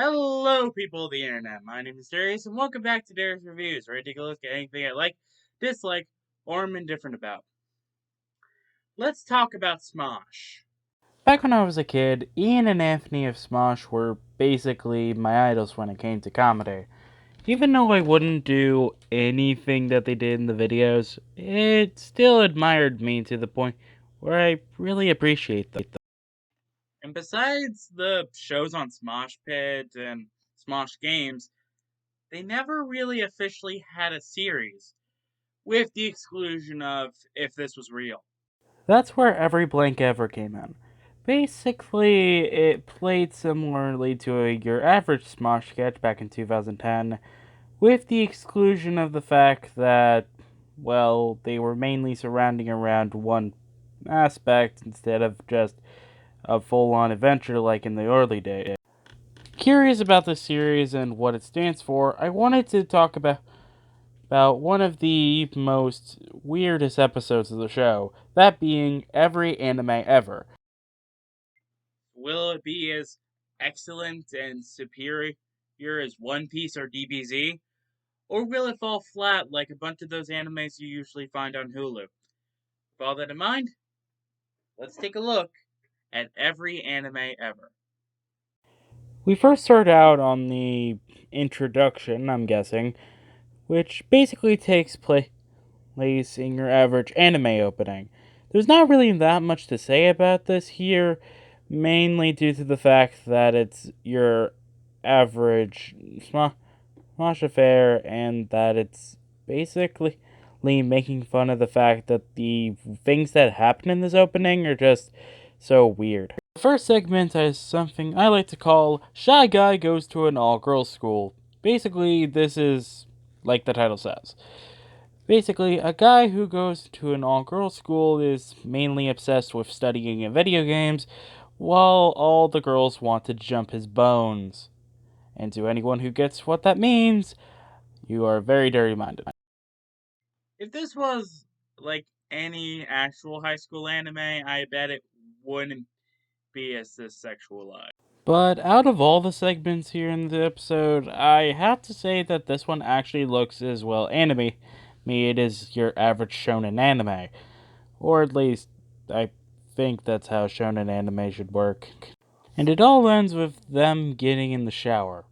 Hello, people of the internet. My name is Darius, and welcome back to Darius Reviews, where I take a look at anything I like, dislike, or am indifferent about. Let's talk about Smosh. Back when I was a kid, Ian and Anthony of Smosh were basically my idols when it came to comedy. Even though I wouldn't do anything that they did in the videos, it still admired me to the point where I really appreciate them. And besides the shows on Smosh Pit and Smosh Games, they never really officially had a series, with the exclusion of If This Was Real. That's where Every Blank Ever came in. Basically, it played similarly to your average Smosh sketch back in 2010, with the exclusion of the fact that, well, they were mainly surrounding around one aspect instead of just a full on adventure like in the early days. Curious about this series and what it stands for, I wanted to talk about one of the most weirdest episodes of the show, that being Every Anime Ever. Will it be as excellent and superior as One Piece or DBZ? Or will it fall flat like a bunch of those animes you usually find on Hulu? With all that in mind, let's take a look at Every Anime Ever. We first start out on the introduction, I'm guessing, which basically takes place in your average anime opening. There's not really that much to say about this here, mainly due to the fact that it's your average Smosh affair and that it's basically making fun of the fact that the things that happen in this opening are just so weird. The first segment is something I like to call Shy Guy Goes to an All-Girls School. Basically, this is like the title says. Basically, a guy who goes to an all-girls school is mainly obsessed with studying and video games, while all the girls want to jump his bones. And to anyone who gets what that means, you are very dirty-minded. If this was like any actual high school anime, I bet it wouldn't be as this sexualized. But out of all the segments here in the episode, I have to say that this one actually looks as well anime me it is your average shonen anime. Or at least, I think that's how shonen anime should work. And it all ends with them getting in the shower.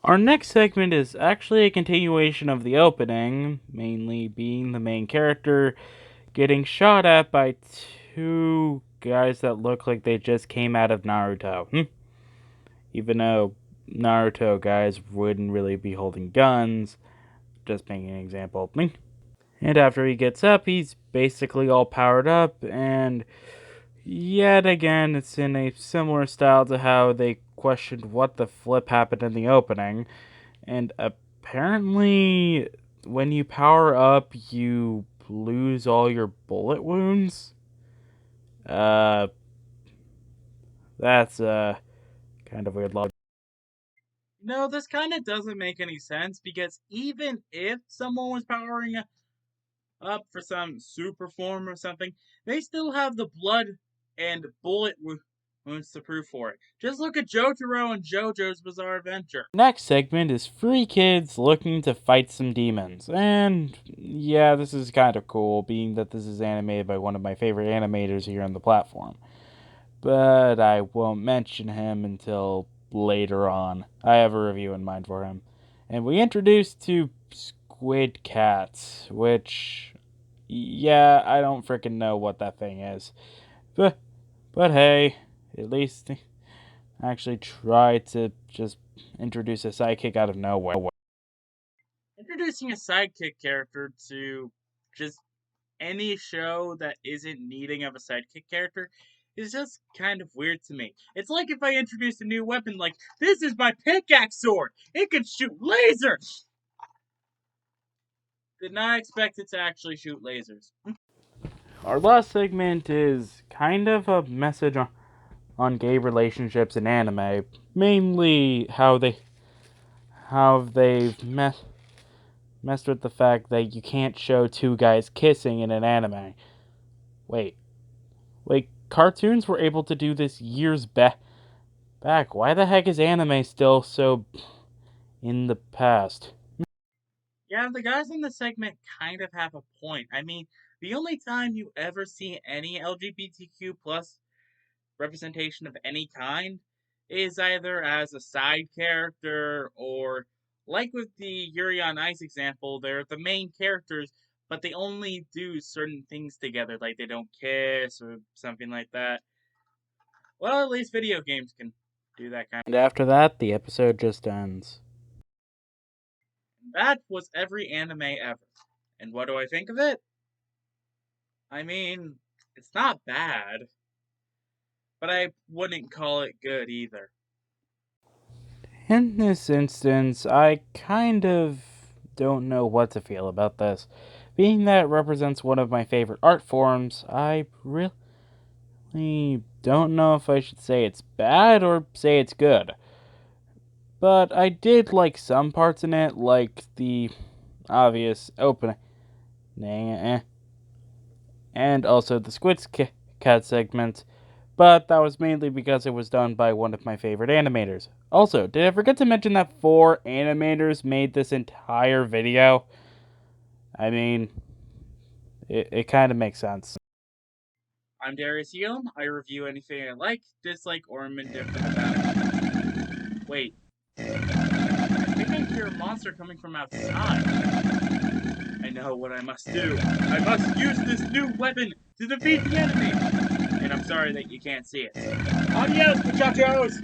Our next segment is actually a continuation of the opening, mainly being the main character getting shot at by two guys that look like they just came out of Naruto. Even though Naruto guys wouldn't really be holding guns, just making an example. And after he gets up, he's basically all powered up, and yet again, it's in a similar style to how they questioned what the flip happened in the opening. And apparently, when you power up, you lose all your bullet wounds. Uh, that's kind of weird logic. No, this kind of doesn't make any sense because even if someone was powering up for some super form or something, they still have the blood and bullet wounds to prove for it. Just look at Jotaro and JoJo's Bizarre Adventure. Next segment is three kids looking to fight some demons. And yeah, this is kind of cool, being that this is animated by one of my favorite animators here on the platform. But I won't mention him until later on. I have a review in mind for him. And we introduced to Squid Cats, which, yeah, I don't freaking know what that thing is. But, but hey, at least I actually tried to just introduce a sidekick out of nowhere. Introducing a sidekick character to just any show that isn't needing of a sidekick character is just kind of weird to me. It's like if I introduced a new weapon, like, this is my pickaxe sword! It can shoot lasers! Did not expect it to actually shoot lasers. Our last segment is kind of a message on gay relationships in anime, mainly how they've messed with the fact that you can't show two guys kissing in an anime. Wait, cartoons were able to do this years back back. Why the heck is anime still so in the past? Yeah, the guys in the segment kind of have a point. I mean, the only time you ever see any LGBTQ plus representation of any kind is either as a side character or, like with the Yuri on Ice example, they're the main characters, but they only do certain things together, like they don't kiss or something like that. Well, at least video games can do that kind And after that, the episode just ends. of. That was every anime ever. And what do I think of it? I mean, it's not bad, but I wouldn't call it good either. In this instance, I kind of don't know what to feel about this. Being that it represents one of my favorite art forms, I really don't know if I should say it's bad or say it's good. But I did like some parts in it, like the obvious opening, and also the Cat segment, but that was mainly because it was done by one of my favorite animators. Also, did I forget to mention that 4 animators made this entire video? I mean, it kind of makes sense. I'm Darius. I review anything I like, dislike, or am indifferent about. Wait, I think I hear a monster coming from outside. I know what I must do. I must use this new weapon to defeat the enemy. And I'm sorry that you can't see it. Adios, muchachos!